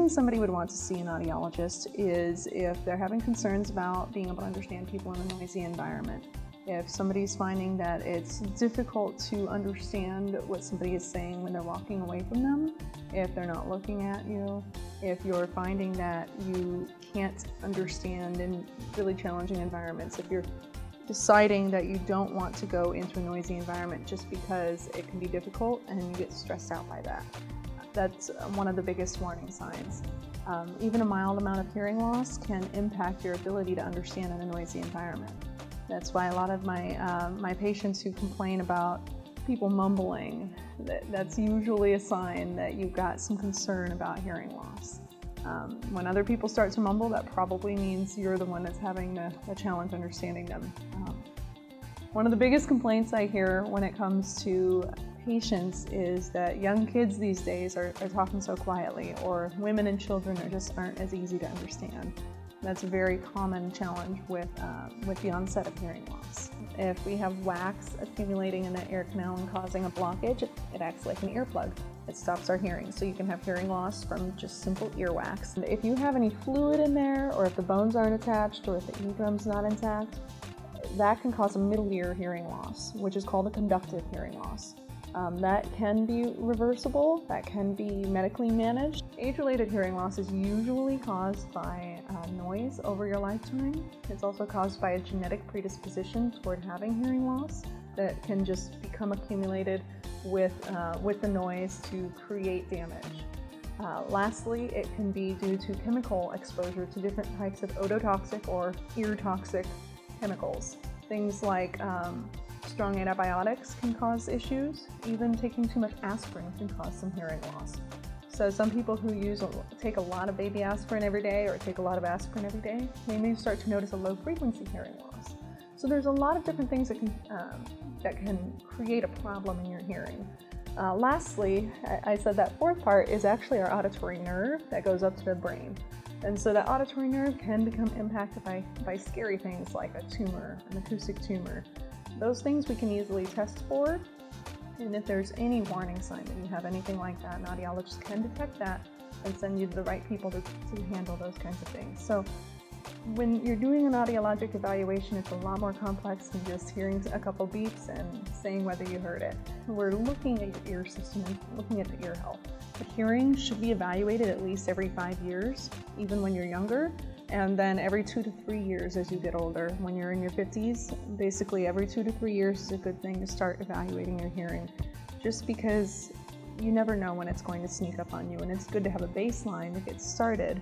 reason somebody would want to see an audiologist is if they're having concerns about being able to understand people in a noisy environment. If somebody's finding that it's difficult to understand what somebody is saying when they're walking away from them, if they're not looking at you, if you're finding that you can't understand in really challenging environments, if you're deciding that you don't want to go into a noisy environment just because it can be difficult and you get stressed out by that. That's one of the biggest warning signs. Even a mild amount of hearing loss can impact your ability to understand in a noisy environment. That's why a lot of my patients who complain about people mumbling, that's usually a sign that you've got some concern about hearing loss. When other people start to mumble, that probably means you're the one that's having the challenge understanding them. One of the biggest complaints I hear when it comes to patients is that young kids these days are talking so quietly, or women and children aren't as easy to understand. That's a very common challenge with the onset of hearing loss. If we have wax accumulating in the ear canal and causing a blockage, it acts like an earplug. It stops our hearing, so you can have hearing loss from just simple earwax. And if you have any fluid in there, or if the bones aren't attached, or if the eardrum's not intact, that can cause a middle ear hearing loss, which is called a conductive hearing loss. That can be reversible, that can be medically managed. Age-related hearing loss is usually caused by noise over your lifetime. It's also caused by a genetic predisposition toward having hearing loss that can just become accumulated with the noise to create damage. Lastly, it can be due to chemical exposure to different types of ototoxic or ear-toxic chemicals. Things like strong antibiotics can cause issues. Even taking too much aspirin can cause some hearing loss. So some people who take a lot of baby aspirin every day, or take a lot of aspirin every day, they may start to notice a low frequency hearing loss. So there's a lot of different things that can create a problem in your hearing. Lastly, I said that fourth part is actually our auditory nerve that goes up to the brain. And so that auditory nerve can become impacted by scary things like a tumor, an acoustic tumor. Those things we can easily test for, and if there's any warning sign that you have anything like that, an audiologist can detect that and send you to the right people to handle those kinds of things. So when you're doing an audiologic evaluation, it's a lot more complex than just hearing a couple beeps and saying whether you heard it. We're looking at your ear system and looking at the ear health. The hearing should be evaluated at least every 5 years, even when you're younger, and then every 2 to 3 years as you get older. When you're in your 50s, basically every 2 to 3 years is a good thing to start evaluating your hearing, just because you never know when it's going to sneak up on you, and it's good to have a baseline to get started.